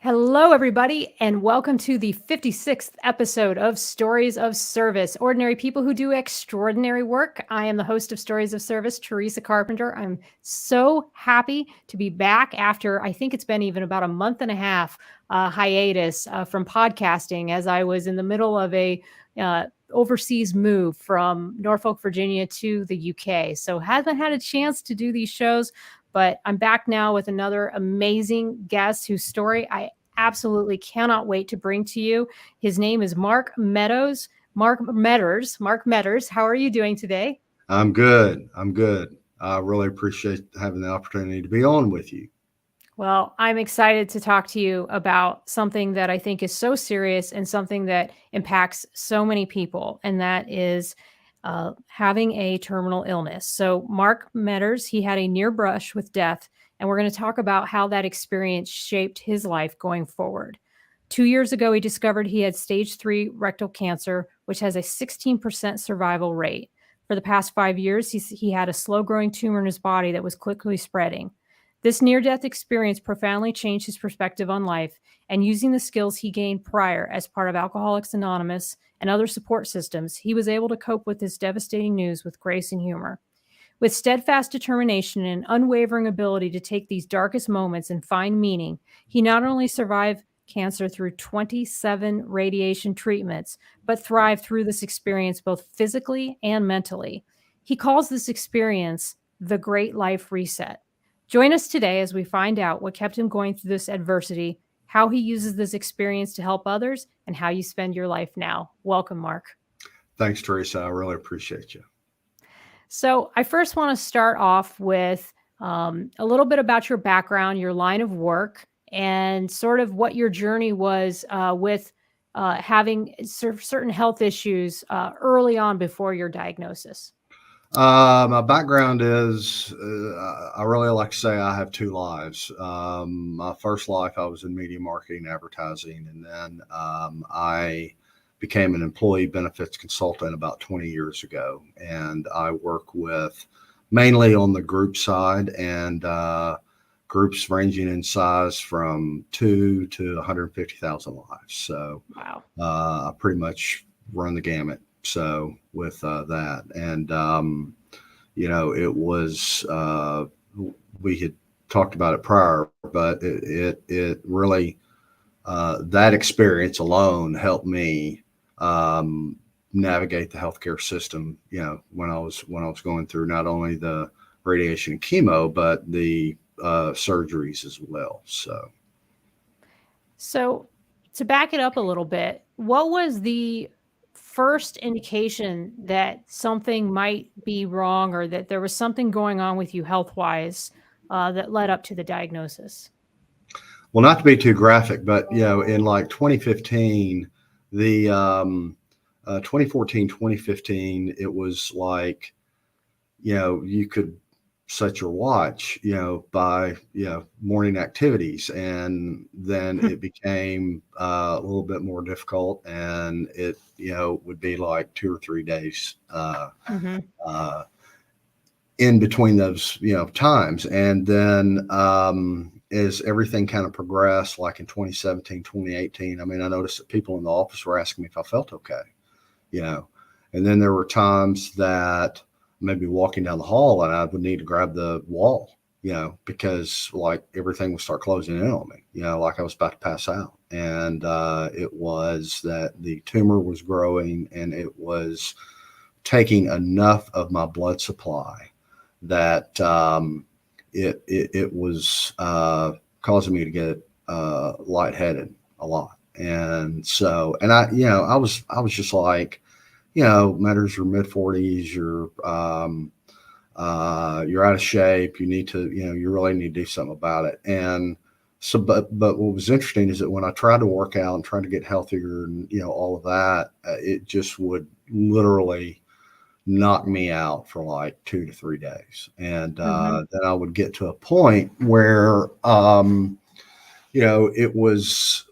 Hello, everybody, and welcome to the 56th episode of Stories of Service, ordinary people who do extraordinary work. I am the host of Stories of Service, Teresa Carpenter. I'm so happy to be back after, I think it's been even about a month and a half hiatus from podcasting, as I was in the middle of a overseas move from Norfolk, Virginia to the UK. So haven't had a chance to do these shows, but I'm back now with another amazing guest whose story I absolutely cannot wait to bring to you. His name is Mark Meadows. Mark Meadors. How are you doing today? I'm good. I really appreciate having the opportunity to be on with you. Well, I'm excited to talk to you about something that I think is so serious and something that impacts so many people, and that is having a terminal illness. So, Mark Meadors, he had a near brush with death, and we're going to talk about how that experience shaped his life going forward. 2 years ago, he discovered he had stage 3 rectal cancer, which has a 16% survival rate. For the past 5 years, he had a slow growing tumor in his body that was quickly spreading. This near death experience profoundly changed his perspective on life, and using the skills he gained prior as part of Alcoholics Anonymous and other support systems, he was able to cope with this devastating news with grace and humor. With steadfast determination and unwavering ability to take these darkest moments and find meaning, he not only survived cancer through 27 radiation treatments, but thrived through this experience both physically and mentally. He calls this experience the Great Life Reset. Join us today as we find out what kept him going through this adversity, how he uses this experience to help others, and how you spend your life now. Welcome, Mark. Thanks, Teresa. I really appreciate you. So, I first want to start off with a little bit about your background, your line of work, and sort of what your journey was with having certain health issues early on before your diagnosis. My background is I really like to say I have two lives. My first life, I was in media marketing and advertising, and then I became an employee benefits consultant about 20 years ago. And I work with mainly on the group side and groups ranging in size from 2 to 150,000 lives. So Wow. I pretty much run the gamut. So with that, and it was we had talked about it prior, but it really that experience alone helped me navigate the healthcare system. When I was going through not only the radiation and chemo, but the surgeries as well. So, to back it up a little bit, what was the first indication that something might be wrong or that there was something going on with you health wise that led up to the diagnosis? Well, not to be too graphic, but in like 2015, the 2014, 2015, it was like, you could set your watch, by, morning activities. And then it became a little bit more difficult, and it, would be like 2 or 3 days Mm-hmm. in between those, times. And then as everything kind of progressed, like in 2017, 2018, I mean, I noticed that people in the office were asking me if I felt okay, and then there were times that maybe walking down the hall and I would need to grab the wall, because like everything would start closing in on me, like I was about to pass out. And it was that the tumor was growing, and it was taking enough of my blood supply that it was causing me to get lightheaded a lot. And so, and I was just like, Matters, your mid 40s, you're out of shape. You need to, you really need to do something about it. And so, but what was interesting is that when I tried to work out and tried to get healthier and, all of that, it just would literally knock me out for like 2 to 3 days. And Mm-hmm. then I would get to a point where, it was,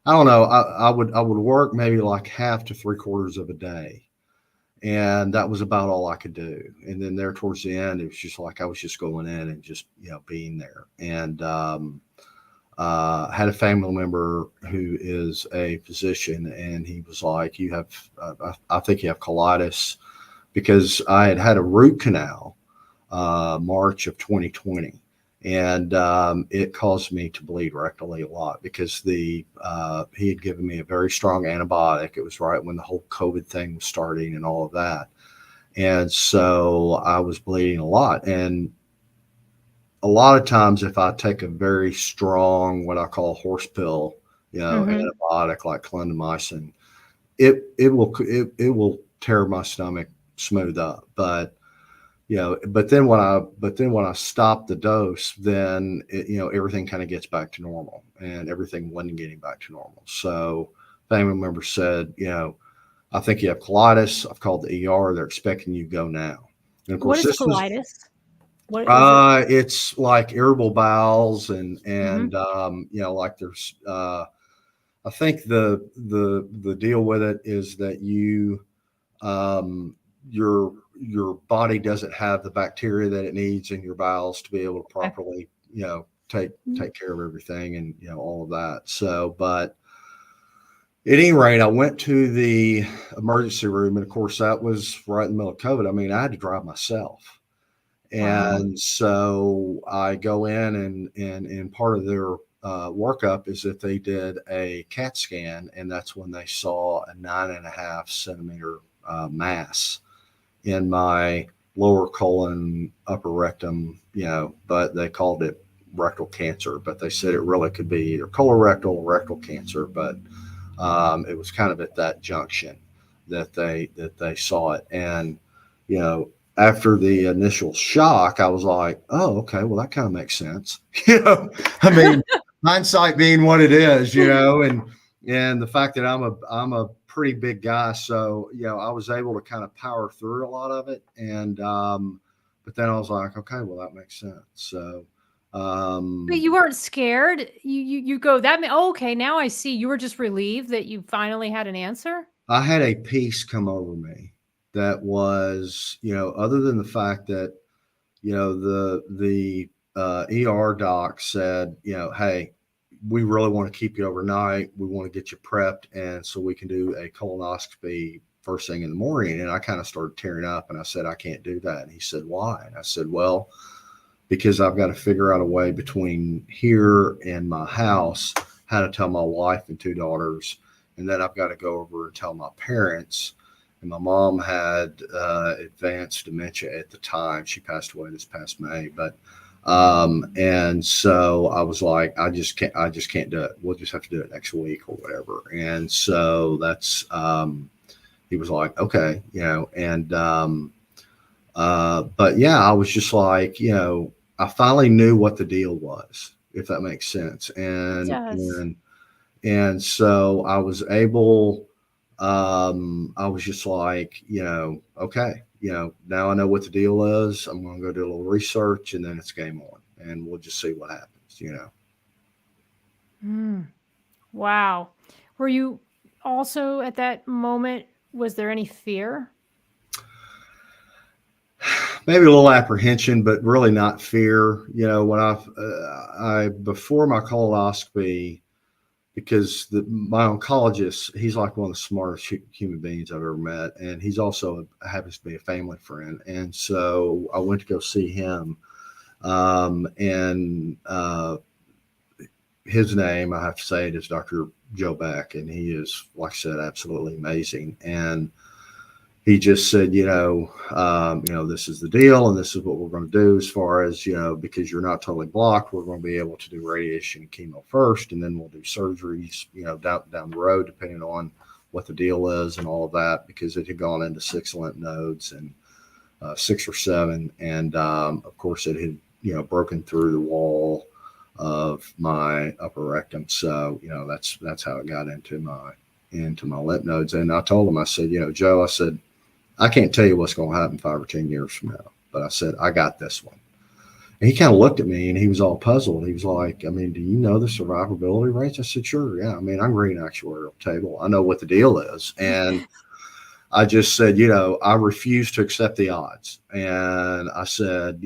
I don't know, I would work maybe like half to 3/4 of a day. And that was about all I could do. And then there towards the end, it was just like I was just going in and just, being there. And had a family member who is a physician, and he was like, "You have, I think you have colitis," because I had had a root canal March of 2020. And it caused me to bleed rectally a lot because he had given me a very strong antibiotic. It was right when the whole COVID thing was starting and all of that. And so I was bleeding a lot. And a lot of times, if I take a very strong, what I call horse pill, Mhm. antibiotic like clindamycin, it will tear my stomach smooth up. But then when I stop the dose, then everything kind of gets back to normal, and everything wasn't getting back to normal. So family member said, I think you have colitis. I've called the ER. They're expecting you to go now. And of What course, is this was colitis? What is it? it's like irritable bowels, and Mhm. like there's I think the deal with it is that um, your body doesn't have the bacteria that it needs in your bowels to be able to Okay. properly, take Mm. take care of everything, and all of that. So, but at any rate, I went to the emergency room, and of course, that was right in the middle of COVID. I mean, I had to drive myself, Wow. and so I go in, and part of their workup is that they did a CAT scan, and that's when they saw a 9.5 centimeter mass in my lower colon, upper rectum, but they called it rectal cancer, but they said it really could be either colorectal or rectal cancer. But it was kind of at that junction that they saw it. And, you know, after the initial shock, I was like, oh, okay, well, that kind of makes sense. I mean, hindsight being what it is, and the fact that I'm a pretty big guy, so I was able to kind of power through a lot of it. And but then I was like, okay, well, that makes sense. So But um you weren't scared? You go, "That ma oh, okay, now I see." You were just relieved that you finally had an answer? I had a peace come over me that was, other than the fact that, the ER doc said, hey, we really want to keep you overnight. We want to get you prepped, and so we can do a colonoscopy first thing in the morning. And I kind of started tearing up, and I said, I can't do that. And he said, why? And I said, well, because I've got to figure out a way between here and my house how to tell my wife and two daughters, and then I've got to go over and tell my parents. And my mom had advanced dementia at the time. She passed away this past May, but and so I was like, I just can't do it. We'll just have to do it next week or whatever. And so that's he was like, okay, and but yeah, I was just like, I finally knew what the deal was, if that makes sense. It And does. and and so I was able, I was just like, okay, now I know what the deal is. I'm going to go do a little research, and then it's game on, and we'll just see what happens. Mm, wow. Were you also at that moment, was there any fear? Maybe a little apprehension, but really not fear. When I before my colonoscopy, because my oncologist, he's like one of the smartest human beings I've ever met, and he's also happens to be a family friend. And so I went to go see him, and his name, I have to say it, is Dr. Joe Beck, and he is, like I said, absolutely amazing. And he just said, this is the deal, and this is what we're going to do as far as, because you're not totally blocked, we're going to be able to do radiation and chemo first, and then we'll do surgeries, down the road, depending on what the deal is and all of that, because it had gone into 6 lymph nodes, and 6 or 7. And of course, it had, broken through the wall of my upper rectum. So, that's how it got into my lymph nodes. And I told him, I said, Joe, I said, I can't tell you what's going to happen 5 or 10 years from now, but I said, I got this one. And he kind of looked at me, and he was all puzzled. He was like, I mean, do you know the survivability rates? I said, sure. Yeah. I mean, I'm reading an actuarial table. I know what the deal is. And I just said, I refuse to accept the odds. And I said,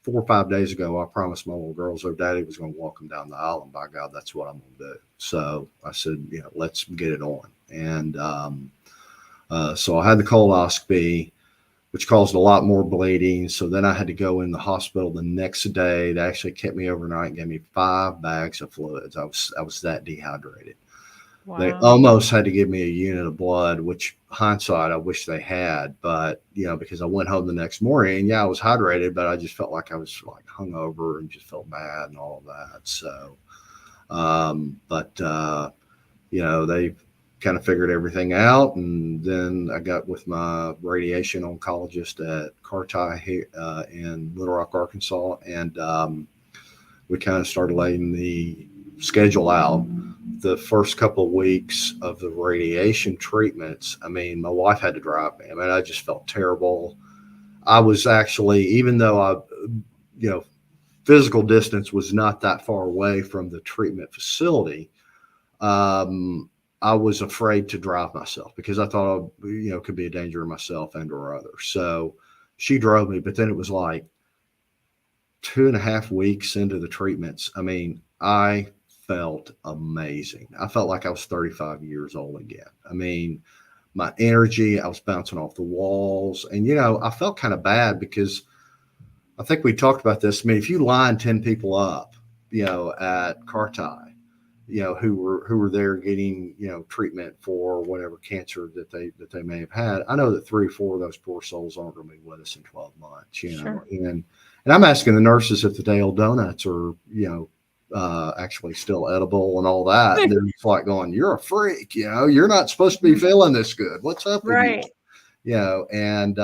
4 or 5 days ago, I promised my little girls their daddy was going to walk them down the aisle, and by God, that's what I'm going to do. So I said, let's get it on. And so I had the colonoscopy, which caused a lot more bleeding. So then I had to go in the hospital the next day. They actually kept me overnight and gave me 5 bags of fluids. I was that dehydrated. They Wow. almost had to give me a unit of blood, which hindsight, I wish they had, but because I went home the next morning and I was hydrated, but I just felt like I was like hungover and just felt bad and all of that. So, but they kind of figured everything out. And then I got with my radiation oncologist at Carti here in Little Rock, Arkansas. And we kind of started laying the schedule out. The first couple of weeks of the radiation treatments, I mean, my wife had to drive me. I mean, I just felt terrible. I was actually, even though physical distance was not that far away from the treatment facility, I was afraid to drive myself because I thought I, could be a danger to myself and or others. So she drove me, but then it was like 2.5 weeks into the treatments. I mean, I felt amazing. I felt like I was 35 years old again. I mean, my energy, I was bouncing off the walls. And, I felt kind of bad because I think we talked about this. I mean, if you line 10 people up, at Carti, who were there getting, treatment for whatever cancer that they may have had, I know that 3 or 4 of those poor souls aren't going to be with us in 12 months, Sure. and I'm asking the nurses if the day old donuts are, actually still edible and all that. And they're just like going, "You're a freak, you're not supposed to be feeling this good. What's up with you?" Right. And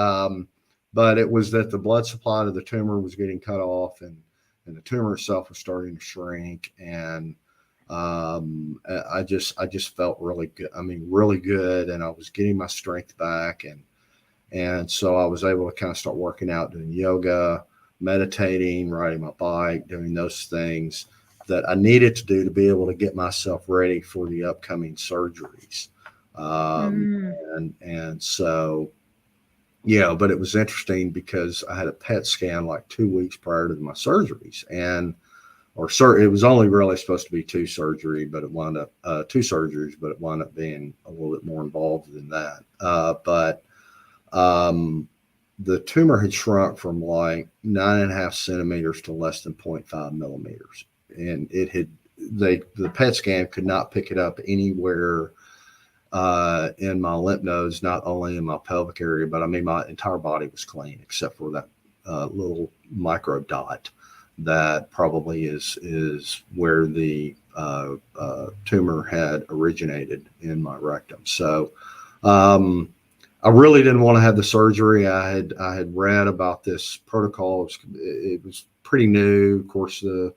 but it was that the blood supply to the tumor was getting cut off, and the tumor itself was starting to shrink, and I just felt really good. I mean, really good, and I was getting my strength back, and so I was able to kind of start working out, doing yoga, meditating, riding my bike, doing those things that I needed to do to be able to get myself ready for the upcoming surgeries. Um, Mm. and so, but it was interesting because I had a PET scan like 2 weeks prior to my surgeries, it was only really supposed to be two surgeries, but it wound up being a little bit more involved than that. But the tumor had shrunk from like 9.5 centimeters to less than 0.5 millimeters. And the PET scan could not pick it up anywhere in my lymph nodes, not only in my pelvic area, but I mean, my entire body was clean except for that little micro dot that probably is where the tumor had originated in my rectum. So, I really didn't want to have the surgery. I had read about this protocol. It was pretty new. Of course, the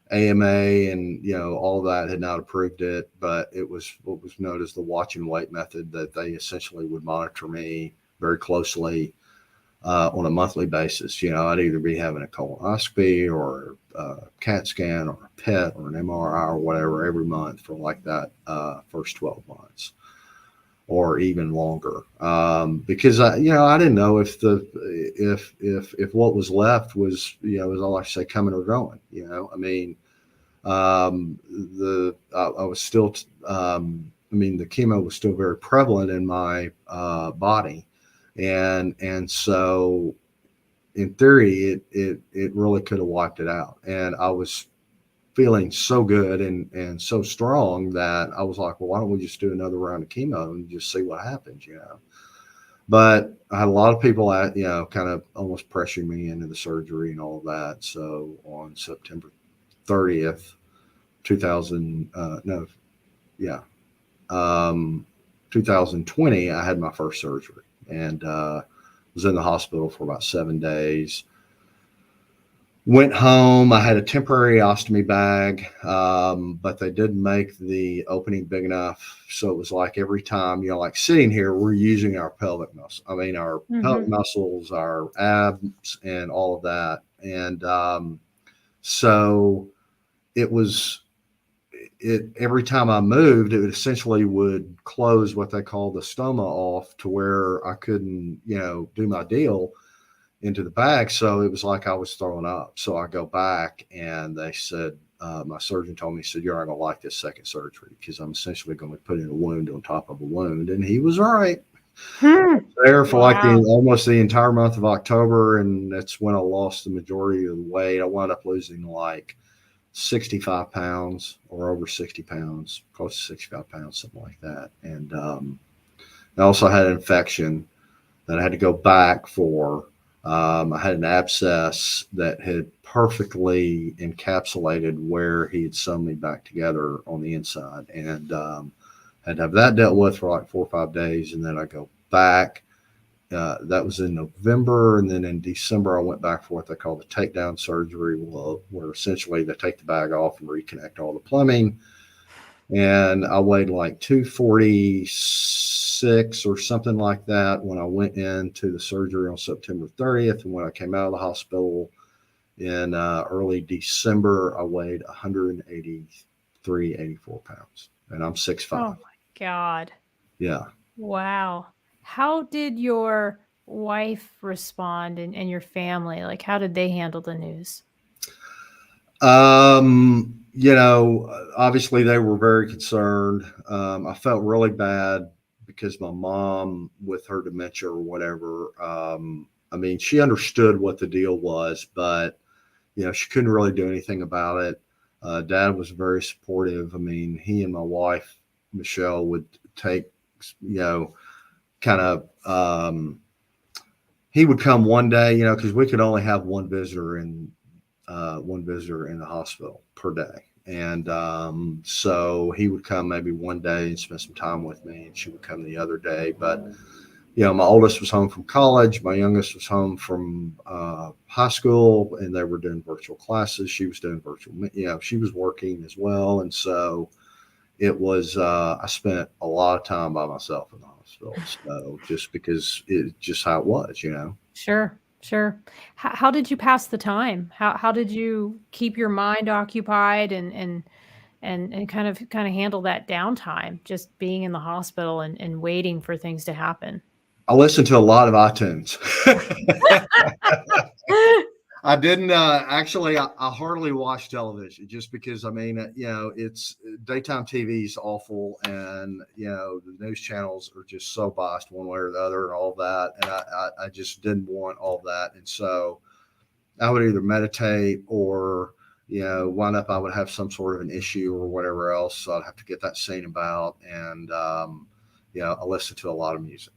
AMA and all of that had not approved it, but it was what was known as the watch and wait method, that they essentially would monitor me very closely on a monthly basis. I'd either be having a colonoscopy or a CAT scan or a PET or an MRI or whatever every month for like that first 12 months. Or even longer, because I didn't know if what was left was, as I like to say, coming or going. I mean, I was still, the chemo was still very prevalent in my body, and so in theory, it really could have wiped it out, and I was feeling so good and so strong that I was like, well, why don't we just do another round of chemo and just see what happens, But I had a lot of people kind of almost pressuring me into the surgery and all of that. So on September 30th, 2000, no, yeah, 2020, I had my first surgery and was in the hospital for about 7 days. Went home. I had a temporary ostomy bag, but they didn't make the opening big enough. So it was like every time, like sitting here, we're using our pelvic muscle. I mean, our pelvic muscles, our abs, and all of that. And so it was, every time I moved, it essentially would close what they call the stoma off to where I couldn't, do my deal. into the bag. So it was like I was throwing up. So I go back and they said, my surgeon told me, he said, "You're not going to like this second surgery because I'm essentially going to be putting a wound on top of a wound." And he was right. Hmm. There for like Wow. almost the entire month of October. And that's when I lost the majority of the weight. I wound up losing like 65 pounds or over 60 pounds, close to 65 pounds, something like that. And I also had an infection that I had to go back for. I had an abscess that had perfectly encapsulated where he had sewn me back together on the inside, and had to have that dealt with for like 4 or 5 days, and then I go back. That was in November, and then in December I went back for what they call the takedown surgery, where essentially they take the bag off and reconnect all the plumbing. And I weighed like 246 or something like that when I went into the surgery on September 30th. And when I came out of the hospital in early December, I weighed 183, 84 pounds. And I'm 6'5". Oh my God. Yeah. Wow. How did your wife respond and your family? Like, how did they handle the news? Obviously they were very concerned. I felt really bad because my mom, with her dementia or whatever, I mean, she understood what the deal was, but she couldn't really do anything about it. Dad was very supportive. I mean, he and my wife Michelle would take, you know, kind of. He would come one day, because we could only have one visitor in the hospital per day. And so he would come maybe one day and spend some time with me, and she would come the other day. But my oldest was home from college, my youngest was home from high school, and they were doing virtual classes. She was doing virtual, she was working as well, and so it was. I spent a lot of time by myself in the hospital, so just because it's just how it was. Sure, sure. How did you pass the time? How did you keep your mind occupied and kind of handle that downtime, just being in the hospital and waiting for things to happen? I listened to a lot of iTunes. I didn't actually. I hardly watch television just because. I mean, it's daytime TV is awful, and the news channels are just so biased one way or the other, and all that. And I just didn't want all that, and so I would either meditate or wind up I would have some sort of an issue or whatever else. So I'd have to get that seen about, and I listen to a lot of music.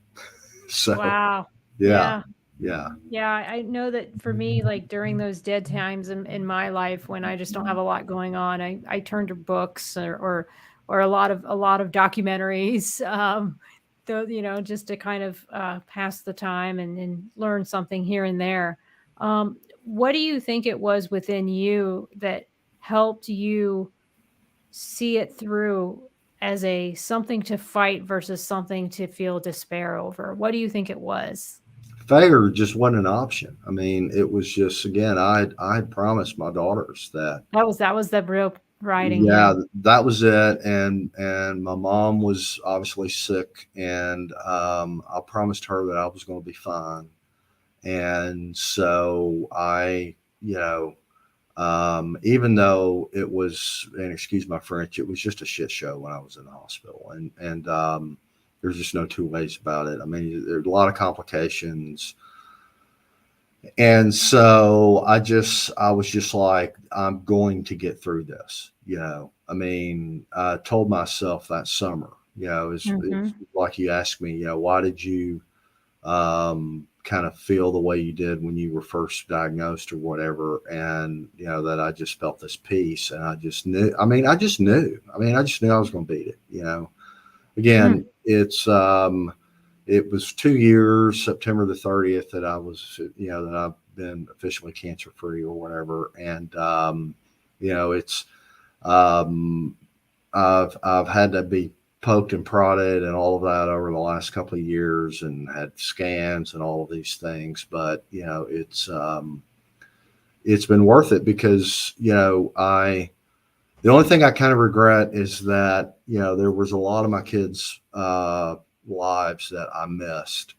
So Wow. yeah, Yeah. yeah. Yeah, I know that for me, like during those dead times in my life when I just don't have a lot going on, I turn to books or a lot of documentaries, though, just to kind of pass the time and learn something here and there. What do you think it was within you that helped you see it through as a something to fight versus something to feel despair over? What do you think it was? Failure just wasn't an option. I mean, it was just, again, I had promised my daughters that, That was the real writing, yeah. yeah, that was it. And my mom was obviously sick, and I promised her that I was going to be fine. And so even though it was, and excuse my French, it was just a shit show when I was in the hospital, and there's just no two ways about it. I mean, there's a lot of complications, and so I was just like, I'm going to get through this. I mean, I told myself that summer. It's Mhm. like you asked me, why did you kind of feel the way you did when you were first diagnosed or whatever, and that I just felt this peace, and I just knew. I mean, I just knew. I mean, I just knew I was going to beat it. Mm. Again, it was 2 years, September the 30th, that I was, that I've been officially cancer free or whatever. And, it's, um, I've had to be poked and prodded and all of that over the last couple of years, and had scans and all of these things. But, it's been worth it because, the only thing I kind of regret is that, there was a lot of my kids' lives that I missed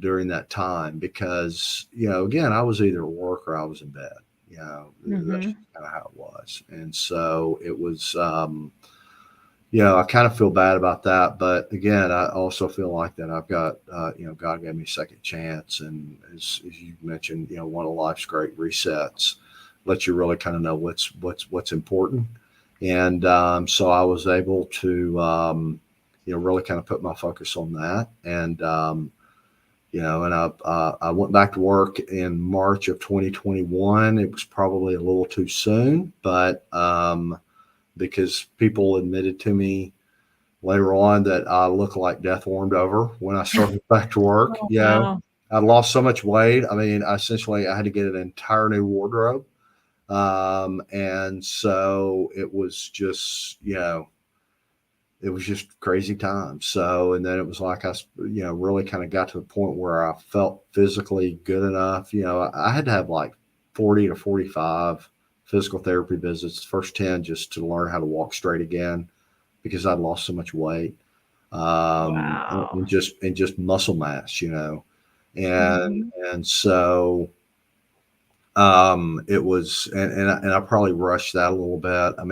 during that time because, again, I was either at work or I was in bed. That's Mhm. just kind of how it was. And so it was, I kind of feel bad about that. But again, I also feel like that I've got, God gave me a second chance. And as you mentioned, one of life's great resets lets you really kind of know what's important. And so I was able to, really kind of put my focus on that. And, and I went back to work in March of 2021. It was probably a little too soon, but because people admitted to me later on that I look like death warmed over when I started back to work. Oh, wow. I lost so much weight. I mean, I had to get an entire new wardrobe. And so it was just crazy times. So, and then it was like really kind of got to the point where I felt physically good enough. I had to have like 40 to 45 physical therapy visits, first 10 just to learn how to walk straight again because I'd lost so much weight. Wow. And just muscle mass, and Mhm. and so it was, and I probably rushed that a little bit. I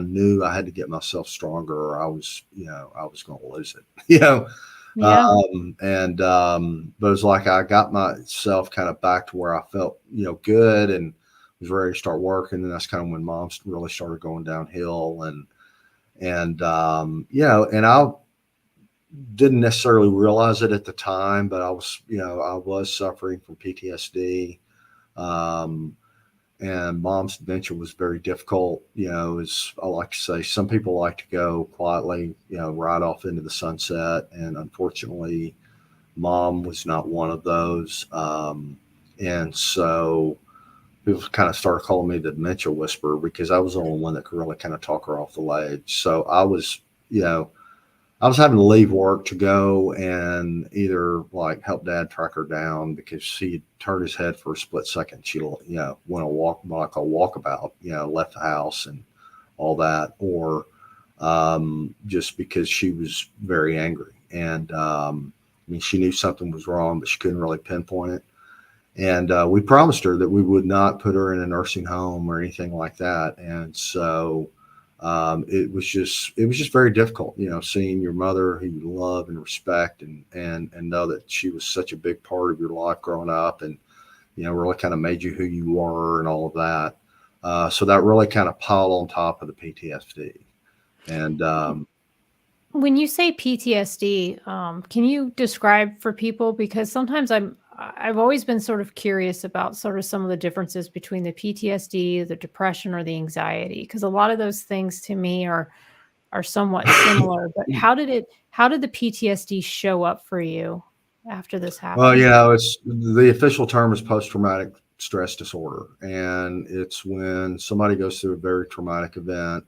knew I had to get myself stronger, or I was going to lose it, Yeah. but it was like I got myself kind of back to where I felt, good and was ready to start working. And that's kind of when mom really started going downhill, and I didn't necessarily realize it at the time, but I was suffering from PTSD. Um, and mom's dementia was very difficult. As I like to say, some people like to go quietly, right off into the sunset. And unfortunately, mom was not one of those. And so people kind of started calling me the dementia whisperer because I was the only one that could really kind of talk her off the ledge. So you know, I was having to leave work to go and either like help dad track her down because he turned his head for a split second. She, went a walk, what I call walkabout, left the house and all that, or just because she was very angry. And she knew something was wrong, but she couldn't really pinpoint it. And we promised her that we would not put her in a nursing home or anything like that. And so it was just very difficult, seeing your mother who you love and respect, and know that she was such a big part of your life growing up, and really kind of made you who you were and all of that. So that really kind of piled on top of the PTSD. And When you say PTSD, can you describe for people? Because sometimes I've always been sort of curious about sort of some of the differences between the PTSD, the depression, or the anxiety. Because a lot of those things to me are somewhat similar. But how did the PTSD show up for you after this well, happened? it's the official term is post traumatic stress disorder, and it's when somebody goes through a very traumatic event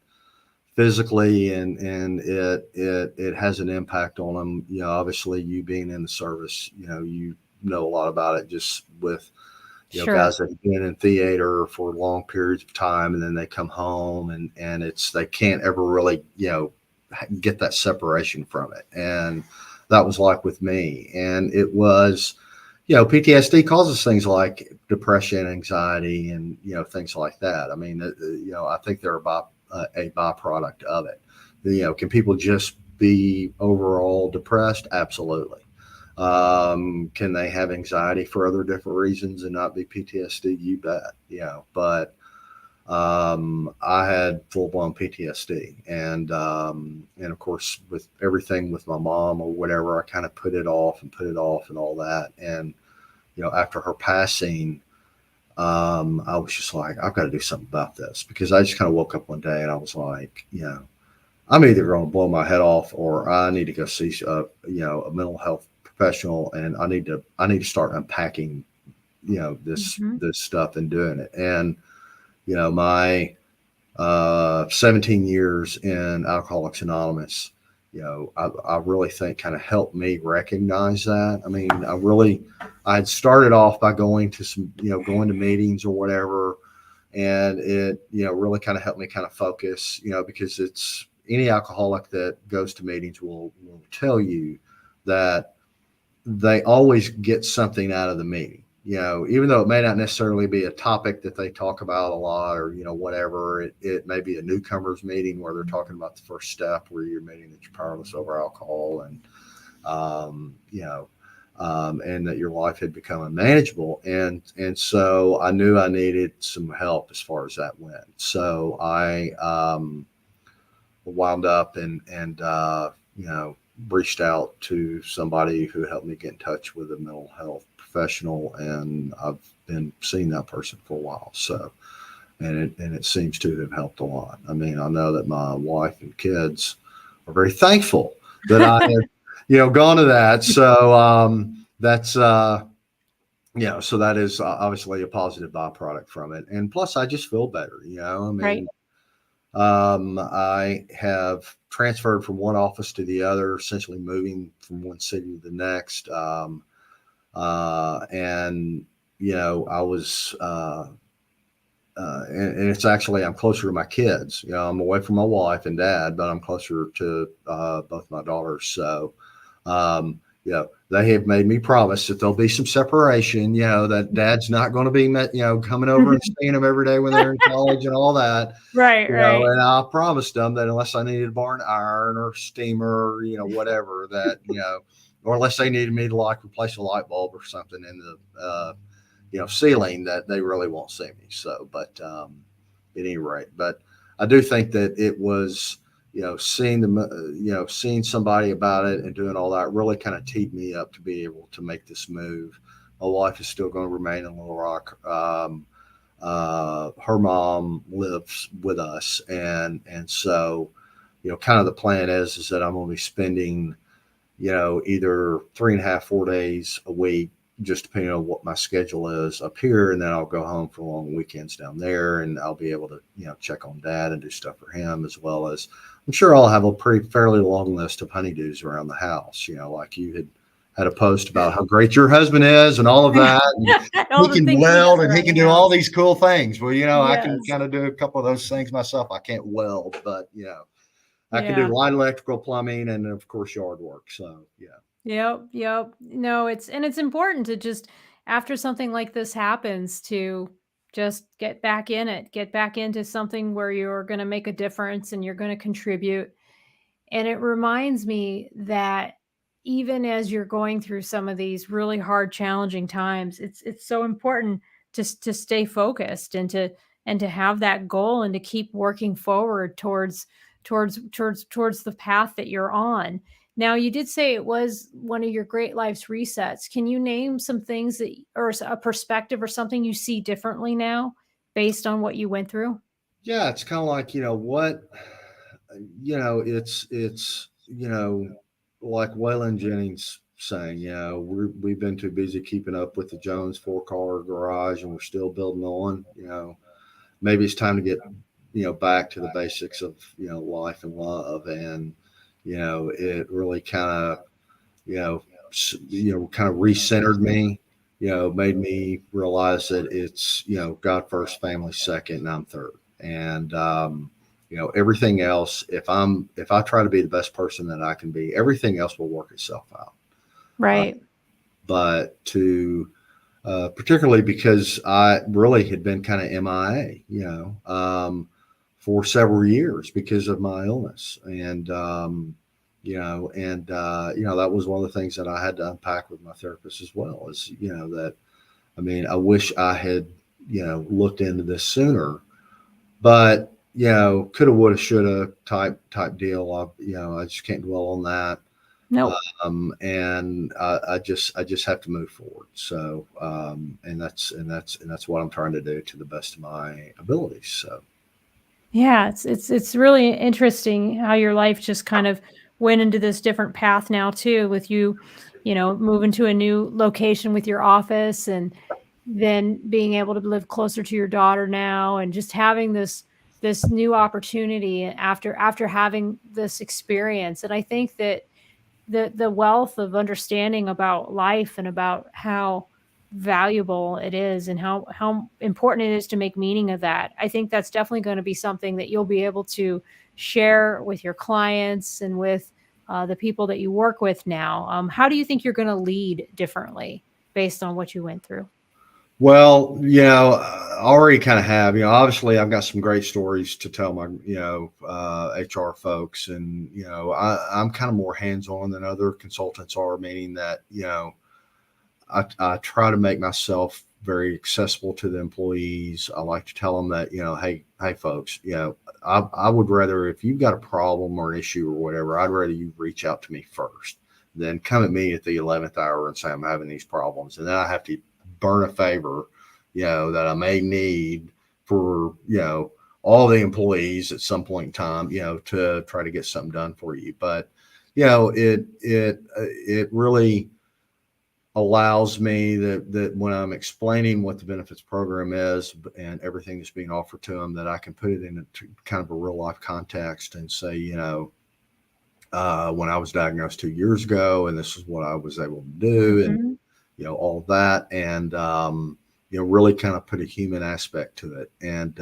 physically, and it has an impact on them. Obviously, you being in the service, you know a lot about it, just with Sure. guys that have been in theater for long periods of time, and then they come home, and they can't ever really get that separation from it. And that was like with me. And it was, PTSD causes things like depression, anxiety, and things like that. I mean, I think they're a byproduct of it. Can people just be overall depressed? Absolutely. Can they have anxiety for other different reasons and not be PTSD? You bet. But I had full blown PTSD, and of course, with everything with my mom or whatever, I kind of put it off and all that. And after her passing, I was just like, I've got to do something about this, because I just kind of woke up one day and I was like, I'm either going to blow my head off, or I need to go see a mental health professional, and I need to start unpacking Mhm. this stuff and doing it. And my 17 years in Alcoholics Anonymous, I really think kind of helped me recognize that. I mean, I had started off by going to going to meetings or whatever, and it, really kind of helped me kind of focus, because it's any alcoholic that goes to meetings will tell you that they always get something out of the meeting. Even though it may not necessarily be a topic that they talk about a lot, or whatever, it may be a newcomers meeting where they're talking about the first step, where you're admitting that you're powerless over alcohol, and um, you know, and that your life had become unmanageable, and so I knew I needed some help as far as that went. So I wound up and reached out to somebody who helped me get in touch with a mental health professional, and I've been seeing that person for a while. So, and it seems to have helped a lot. I mean, I know that my wife and kids are very thankful that I have, gone to that. So that's so that is obviously a positive byproduct from it, and plus I just feel better. I Right. mean, I have transferred from one office to the other, essentially moving from one city to the next. And I was, and it's actually, I'm closer to my kids. I'm away from my wife and dad, but I'm closer to both my daughters. So, they have made me promise that there'll be some separation. That dad's not going to be coming over and seeing them every day when they're in college and all that. Right, right. And I promised them that unless I needed to borrow an iron or steamer, or, whatever, that, or unless they needed me to like replace a light bulb or something in the, ceiling, that they really won't see me. So, but at any rate, but I do think that it was, seeing them, seeing somebody about it and doing all that really kind of teed me up to be able to make this move. My wife is still going to remain in Little Rock. Her mom lives with us, and so kind of the plan is that I'm going to be spending either 3.5 4 days a week, just depending on what my schedule is up here, and then I'll go home for long weekends down there, and I'll be able to check on dad and do stuff for him, as well as I'm sure I'll have a pretty fairly long list of honeydews around the house. Like you had a post about how great your husband is and all of that. And All he the can things he weld does and he around can the do all house. these cool things. Well, I can Yes. kind of do a couple of those things myself. I can't weld, but I can do Yeah. light electrical, plumbing, and of course yard work. So yeah. Yep, yep. No, it's important to just, after something like this happens, to just get back in it, get back into something where you're going to make a difference and you're going to contribute. And it reminds me that even as you're going through some of these really hard, challenging times, it's so important to stay focused and to have that goal and to keep working forward towards the path that you're on. Now, you did say it was one of your great life's resets. Can you name some things that, or a perspective or something you see differently now based on what you went through? Yeah, it's kind of like, what, it's, like Waylon Jennings saying, we've been too busy keeping up with the Jones 4-car garage, and we're still building on. Maybe it's time to get, back to the basics of, life and love. And, it really kind of, kind of recentered me, made me realize that it's, God first, family second, and I'm third. And, everything else, if I try to be the best person that I can be, everything else will work itself out. Uh, Right. but particularly because I really had been kind of MIA, for several years because of my illness. And, that was one of the things that I had to unpack with my therapist as well, is, that, I mean, I wish I had, looked into this sooner, but, coulda, woulda, shoulda type deal. I just can't dwell on that. Nope. And I just have to move forward. So, and that's what I'm trying to do to the best of my abilities. So, Yeah, it's really interesting how your life just kind of went into this different path now too, with you, moving to a new location with your office, and then being able to live closer to your daughter now, and just having this new opportunity after having this experience. And I think that the wealth of understanding about life and about how valuable it is and how important it is to make meaning of that. I think that's definitely going to be something that you'll be able to share with your clients and with the people that you work with now? How do you think you're going to lead differently based on what you went through? Well, I already kind of have, obviously I've got some great stories to tell my, HR folks. And, I'm kind of more hands on than other consultants are, meaning that, I try to make myself very accessible to the employees. I like to tell them that, hey folks, I would rather, if you've got a problem or an issue or whatever, I'd rather you reach out to me first than come at me at the 11th hour and say, I'm having these problems. And then I have to burn a favor, that I may need for, all the employees at some point in time, to try to get something done for you. But, it really allows me that when I'm explaining what the benefits program is and everything that's being offered to them, that I can put it in kind of a real life context and say, when I was diagnosed 2 years ago, and this is what I was able to do, and Hmm. all of that, and really kind of put a human aspect to it, and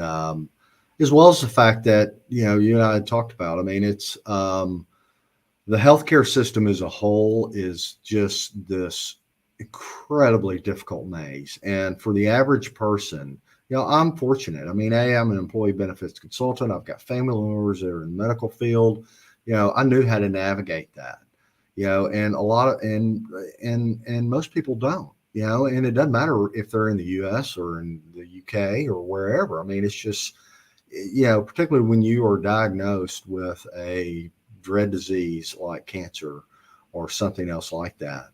as well as the fact that you and I had talked about. I mean, it's the healthcare system as a whole is just this incredibly difficult maze. And for the average person, I'm fortunate. I mean, I'm an employee benefits consultant. I've got family members that are in the medical field. I knew how to navigate that. And a lot of and most people don't. And it doesn't matter if they're in the U.S. or in the U.K. or wherever. I mean, it's just particularly when you are diagnosed with a dread disease like cancer or something else like that,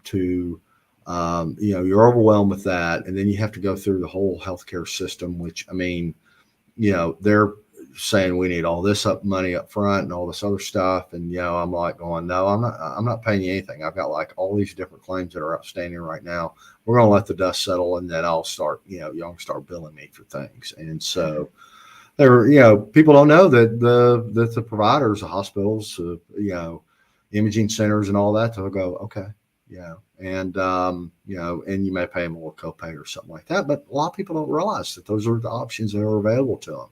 you're overwhelmed with that. And then you have to go through the whole healthcare system, which, I mean, they're saying we need all this money up front and all this other stuff. And, I'm like going, no, I'm not paying you anything. I've got like all these different claims that are outstanding right now. We're going to let the dust settle, and then I'll start, y'all start billing me for things. And so, people don't know that the providers, the hospitals, imaging centers and all that, they'll go, okay, and and you may pay them a little copay or something like that. But a lot of people don't realize that those are the options that are available to them.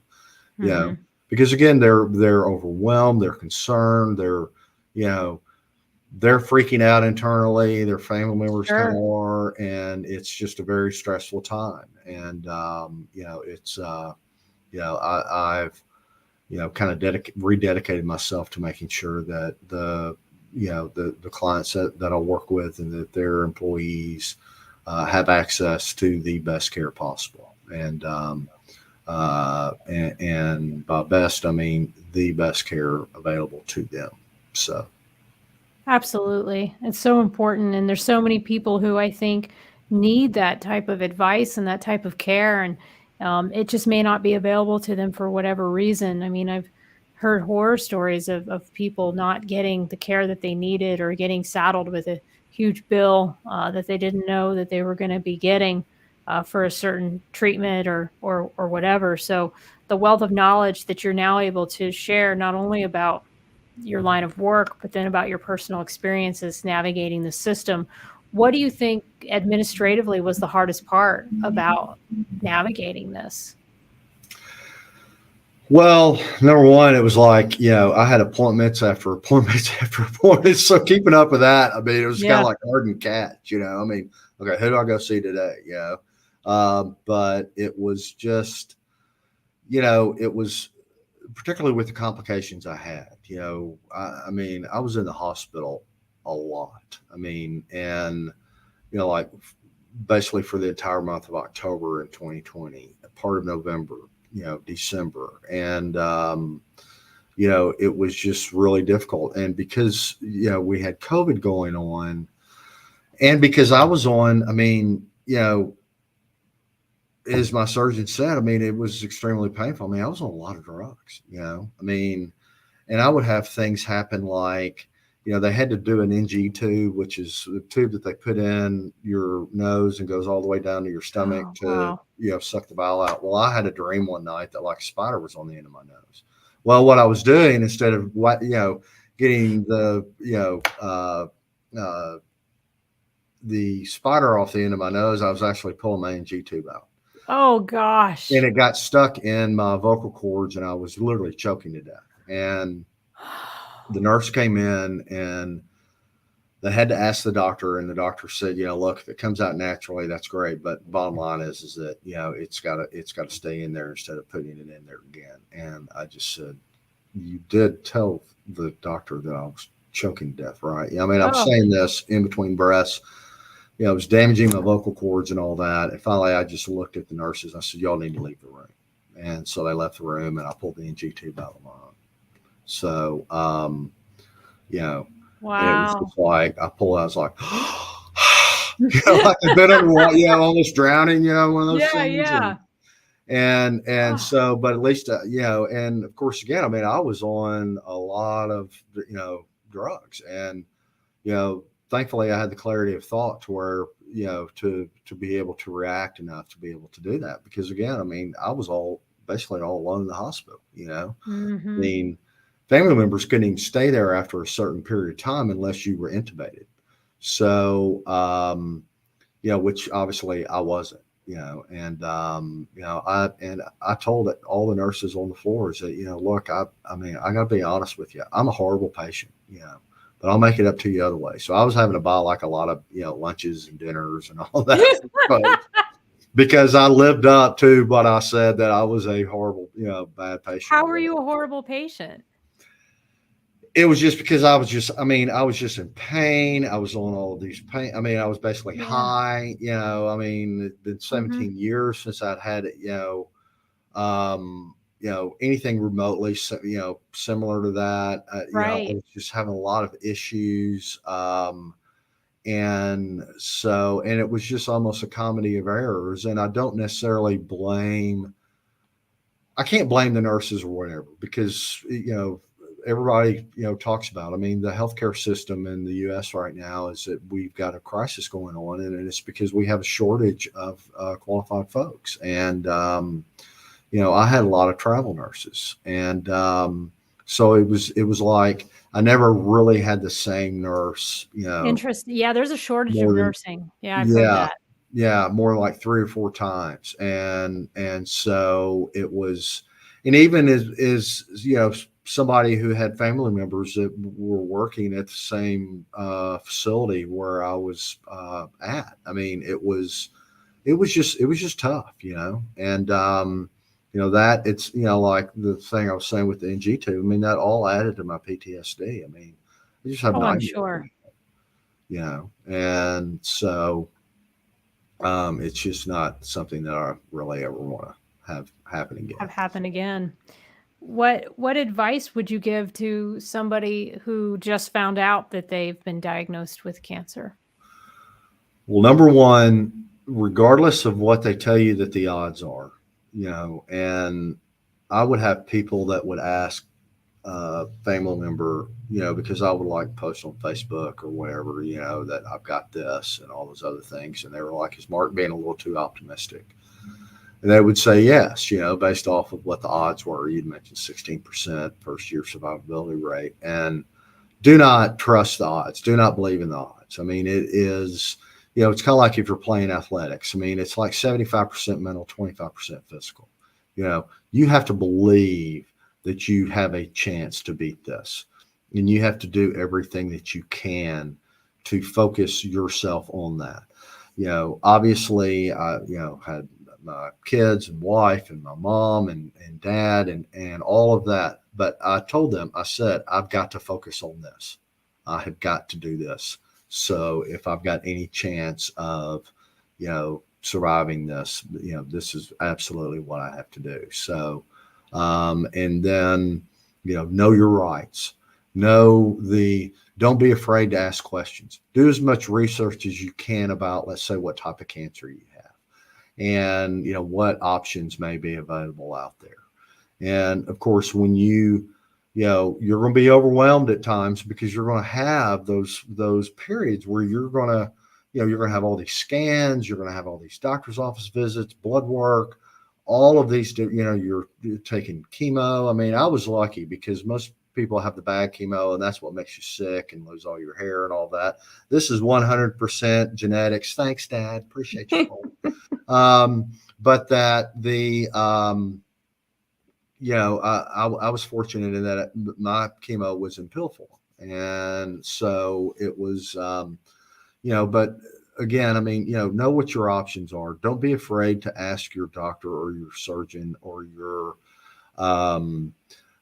Hmm. Because again, they're overwhelmed, they're concerned, you know, they're freaking out internally. Their family members kind of Sure. are, and it's just a very stressful time. And it's I've kind of rededicated myself to making sure that the clients that I work with and that their employees have access to the best care possible. And by best, I mean the best care available to them. So. Absolutely. It's so important. And there's so many people who I think need that type of advice and that type of care. And it just may not be available to them for whatever reason. I mean, I've heard horror stories of people not getting the care that they needed or getting saddled with a huge bill that they didn't know that they were going to be getting for a certain treatment or whatever. So the wealth of knowledge that you're now able to share, not only about your line of work, but then about your personal experiences navigating the system. What do you think administratively was the hardest part about navigating this? Well, number one, it was like, I had appointments after appointments after appointments. So keeping up with that, I mean, it was kind of Yeah. like herding cats, I mean, okay, who do I go see today? But it was just, it was particularly with the complications I had, I mean, I was in the hospital a lot. I mean, and, like basically for the entire month of October in 2020, a part of November, December. And, it was just really difficult. And because, we had COVID going on, and because I was on, I mean, as my surgeon said, I mean, it was extremely painful. I mean, I was on a lot of drugs, I mean, and I would have things happen like, they had to do an NG tube, which is a tube that they put in your nose and goes all the way down to your stomach Oh, to, wow. suck the bile out. Well, I had a dream one night that like a spider was on the end of my nose. Well, what I was doing instead of getting the spider off the end of my nose, I was actually pulling my NG tube out. Oh, And gosh. it got stuck in my vocal cords, and I was literally choking to death. And The nurse came in and they had to ask the doctor, and the doctor said, look, if it comes out naturally, that's great. But bottom line is that, it's got to stay in there instead of putting it in there again. And I just said, you did tell the doctor that I was choking to death, right? I mean, I'm Oh, saying this in between breaths. It was damaging my vocal cords and all that. And finally, I just looked at the nurses. I said, y'all need to leave the room. And so they left the room, and I pulled the NG tube out of my arm. So, you know, it was wow. just like I pulled out. I was like, like I've been underwater, almost drowning, one of those Yeah, things. yeah. And Ah, so, but at least, and of course, again, I mean, I was on a lot of, drugs, and you know, thankfully, I had the clarity of thought to where, to be able to react enough to be able to do that. Because again, I mean, I was basically all alone in the hospital. I mhm. mean, family members couldn't even stay there after a certain period of time unless you were intubated. So, which obviously I wasn't. I told all the nurses on the floors that, look, I mean, I got to be honest with you. I'm a horrible patient, but I'll make it up to you other way. So I was having to buy like a lot of, lunches and dinners and all that because I lived up to what I said, that I was a horrible, bad patient How or were you whatever. a horrible patient? It was just because I was just in pain. I was on all of these pain. I mean, I was basically Yeah. high, I mean, it's been Mhm. 17 years since I'd had it, anything remotely, similar to that. I Right. was just having a lot of issues. And it was just almost a comedy of errors. And I don't necessarily I can't blame the nurses or whatever, because, everybody, talks about, I mean, the healthcare system in the U.S. right now is that we've got a crisis going on, and it's because we have a shortage of qualified folks. And, I had a lot of travel nurses, and so it was like I never really had the same nurse, Yeah, there's a shortage of more than nursing. Yeah, I've heard yeah, that. yeah, more like 3 or 4 times. And so it was, and even as somebody who had family members that were working at the same facility where I was at. I mean, it was just tough, and that it's, like the thing I was saying with the NG2. I mean, that all added to my PTSD. I mean, I just have Oh, I'm nightmares, sure. and so it's just not something that I really ever want to have happen again. Have happened So, again. What advice would you give to somebody who just found out that they've been diagnosed with cancer? well, number one, regardless of what they tell you that the odds are, and I would have people that would ask family member, because I would like post on Facebook or whatever, that I've got this and all those other things. And they were like, is Mark being a little too optimistic? And they would say yes, based off of what the odds were. You'd mentioned 16% first year survivability rate. And do not trust the odds. Do not believe in the odds. I mean, it is, it's kind of like if you're playing athletics. I mean, it's like 75% mental, 25% physical. You have to believe that you have a chance to beat this. And you have to do everything that you can to focus yourself on that. Obviously, I, had my kids and wife and my mom and dad and all of that. But I told them, I said, I've got to focus on this. I have got to do this. So if I've got any chance of, surviving this, this is absolutely what I have to do. So, and then, know your rights, don't be afraid to ask questions. Do as much research as you can about, let's say, what type of cancer you have, and what options may be available out there. And of course, when you're going to be overwhelmed at times, because you're going to have those periods where you're going to have all these scans, you're going to have all these doctor's office visits, blood work, all of these, you're taking chemo. I mean, I was lucky because most people have the bad chemo, and that's what makes you sick and lose all your hair and all that. This is 100% genetics. Thanks, Dad. Appreciate your call. But that I was fortunate in that my chemo was in pill form, and so it was, but again, I mean, know what your options are. Don't be afraid to ask your doctor or your surgeon or um,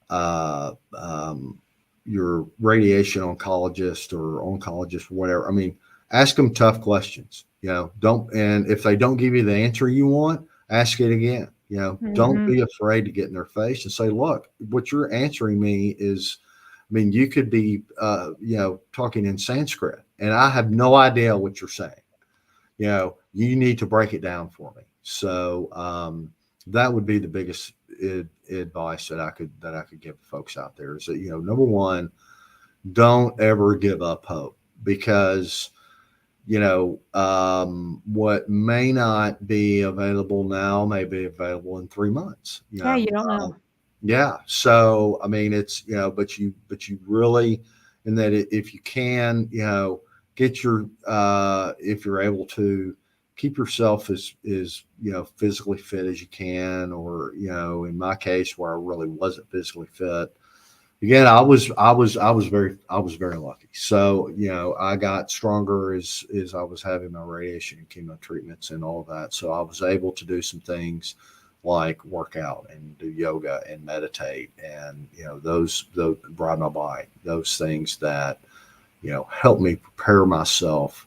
uh, um, your radiation oncologist or oncologist, whatever. I mean, ask them tough questions. Don't, and if they don't give you the answer you want, ask it again. Don't Mhm. be afraid to get in their face and say, look, what you're answering me is, I mean, you could be, talking in Sanskrit, and I have no idea what you're saying. You need to break it down for me. So that would be the biggest advice that I could give folks out there is that, number one, don't ever give up hope, because what may not be available now may be available in 3 months. Yeah, you don't know. Yeah. So I mean, it's, but you really, and that if you can, get if you're able to, keep yourself as physically fit as you can, or in my case where I really wasn't physically fit. Again, I was very lucky. So I got stronger as I was having my radiation and chemo treatments and all of that. So I was able to do some things like work out and do yoga and meditate, and those ride my bike, those things that help me prepare myself.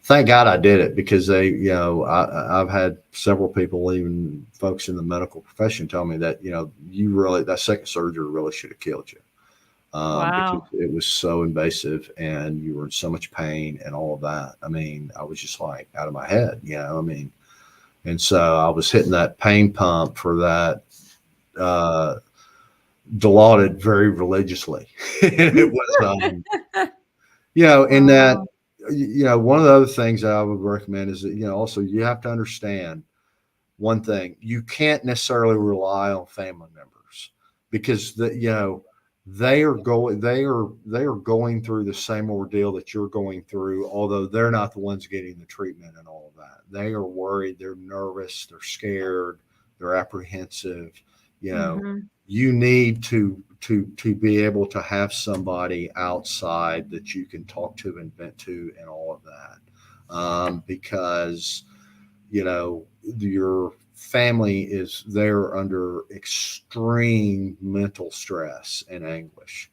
Thank God I did it, because I've had several people, even folks in the medical profession, tell me that you really, that second surgery really should have killed you, because Wow. it was so invasive and you were in so much pain and all of that. I mean, I was just like out of my head, I mean, and so I was hitting that pain pump for that, uh, Dilaudid very religiously. And it was, in that, Oh, one of the other things that I would recommend is that, also you have to understand one thing: you can't necessarily rely on family members, because they are going through the same ordeal that you're going through, although they're not the ones getting the treatment and all of that. They are worried, they're nervous, they're scared, they're apprehensive. you know mhm, you need to be able to have somebody outside that you can talk to and vent to and all of that, because your family is there under extreme mental stress and anguish,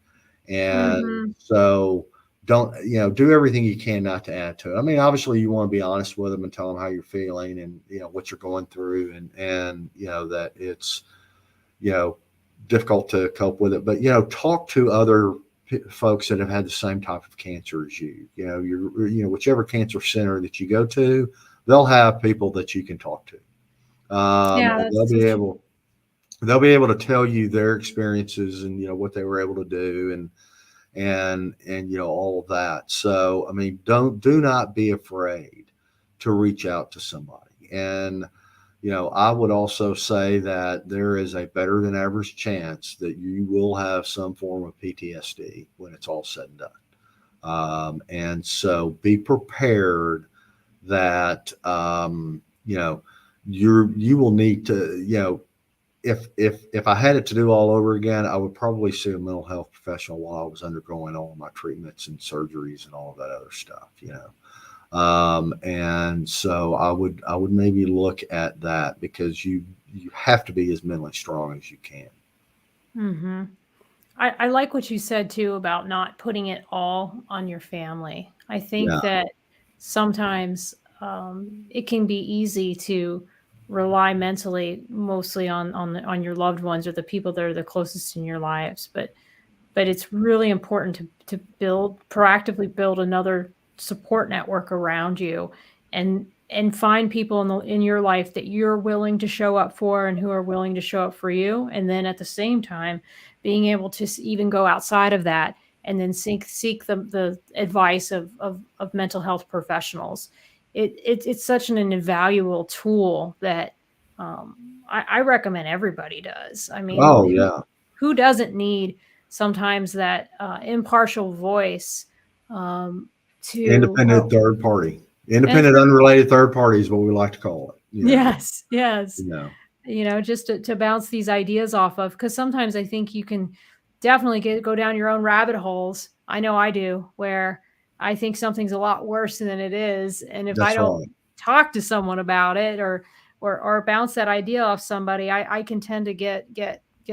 and mhm. so don't, do everything you can not to add to it. I mean, obviously you want to be honest with them and tell them how you're feeling, and what you're going through, and that it's, you know difficult to cope with it, but talk to other folks that have had the same type of cancer as you. Whichever cancer center that you go to, they'll have people that you can talk to, Yeah, and that's so true. they'll be able to tell you their experiences, and what they were able to do, and all of that. So I mean, do not be afraid to reach out to somebody. And I would also say that there is a better than average chance that you will have some form of PTSD when it's all said and done. And so be prepared that, you will need to, if I had it to do all over again, I would probably see a mental health professional while I was undergoing all of my treatments and surgeries and all of that other stuff. And so I would maybe look at that, because you have to be as mentally strong as you can. Mhm. I like what you said too about not putting it all on your family. I think Yeah. that sometimes it can be easy to rely mentally mostly on your loved ones or the people that are the closest in your lives, but it's really important to proactively build another support network around you, and find people in your life that you're willing to show up for and who are willing to show up for you, and then at the same time being able to even go outside of that and then seek the advice of mental health professionals. It's such an invaluable tool that I recommend everybody does. I mean, Oh yeah. who doesn't need sometimes that impartial voice um, to Independent help? third party. That's Independent, right. unrelated third party is what we like to call it. Yes, yes. You know. just to bounce these ideas off of. Because sometimes I think you can definitely go down your own rabbit holes. I know I do, where I think something's a lot worse than it is. And if I That's don't right. talk to someone about it, or bounce that idea off somebody, I can tend to get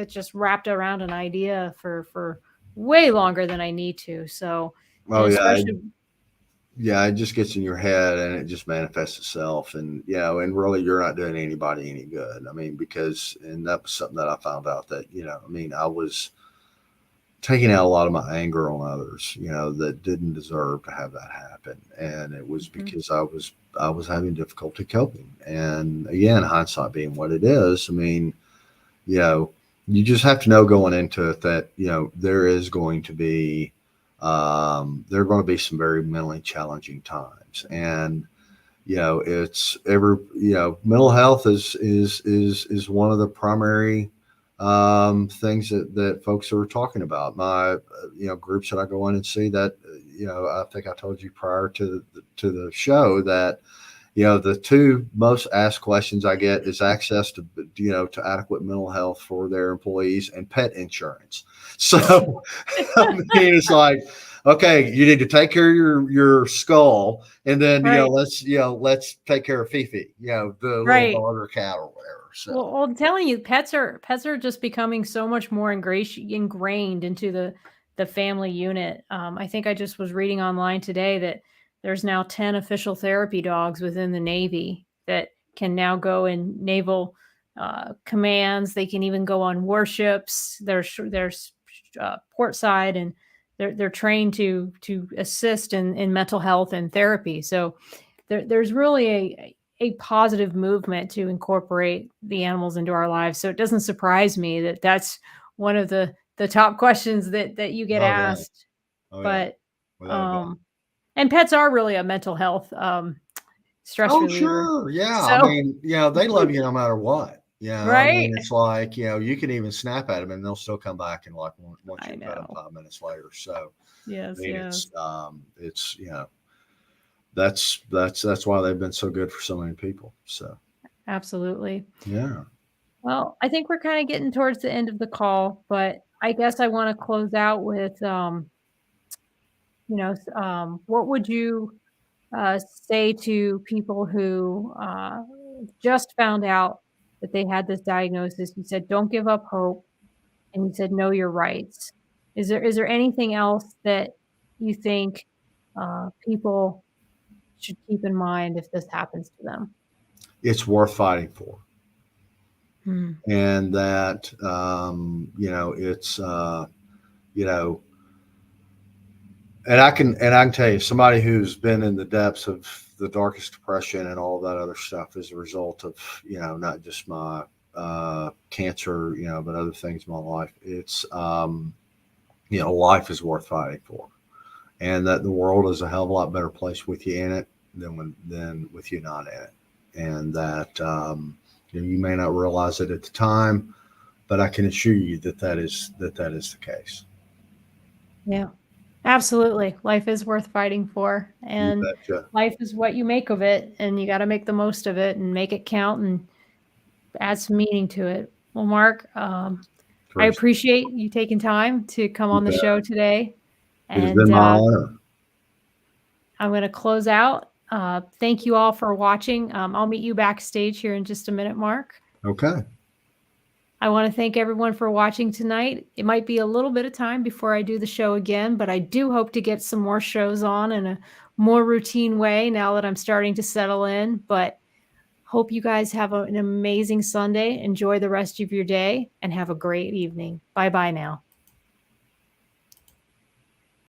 just wrapped around an idea for way longer than I need to. So, and Oh yeah, especially yeah, it just gets in your head and it just manifests itself. And, and really you're not doing anybody any good. I mean, because, and that was something that I found out that, I mean, I was taking out a lot of my anger on others, that didn't deserve to have that happen. And it was Mhm. because I was having difficulty coping. And again, hindsight being what it is, I mean, you know, you just have to know going into it that, there is going to be, there are going to be some very mentally challenging times. And, it's mental health is one of the primary things that folks are talking about. My, groups that I go in and see that, I think I told you prior to the show that, the two most asked questions I get is access to adequate mental health for their employees and pet insurance. So, I mean, it's like, okay, you need to take care of your skull, and then Right, let's take care of Fifi, the little right. dog or cat or whatever. So, Well, I'm telling you, pets are just becoming so much more ingrained into the family unit. I think I just was reading online today that there's now 10 official therapy dogs within the Navy that can now go in naval commands. They can even go on warships. There's port side, and they're trained to assist in mental health and therapy. So there's really a positive movement to incorporate the animals into our lives. So it doesn't surprise me that that's one of the top questions that you get oh yeah, asked. oh yeah, But without a doubt. um and pets are really a mental health stress Oh, reliever. sure. Yeah. I So mean, they love you no matter what. I right? mean, it's like, you can even snap at them and they'll still come back and like want I you to pet them know. 5 minutes later. So, I Yes, mean, yes. that's why they've been so good for so many people. So, Absolutely. yeah. Well, I think we're kind of getting towards the end of the call, but I guess I want to close out with what would you say to people who just found out that they had this diagnosis? You said, "Don't give up hope," and you said, "Know your rights." Is there anything else that you think people should keep in mind if this happens to them? It's worth fighting for. Hmm. And that, it's, you know, and I can tell you, somebody who's been in the depths of the darkest depression and all that other stuff as a result of not just my cancer, but other things in my life. It's life is worth fighting for, and that the world is a hell of a lot better place with you in it than with you not in it, and that you may not realize it at the time, but I can assure you that is the case. Yeah, absolutely. Life is worth fighting for, You and betcha. life is what you make of it, and you got to make the most of it and make it count and add some meaning to it. Well, Mark, I Teresa. appreciate you taking time to come You on the bet. show today, It has and been my honor. I'm going to close out. Thank you all for watching. I'll meet you backstage here in just a minute, Mark. Okay. I want to thank everyone for watching tonight. It might be a little bit of time before I do the show again, but I do hope to get some more shows on in a more routine way now that I'm starting to settle in. But hope you guys have an amazing Sunday. Enjoy the rest of your day and have a great evening. Bye bye now.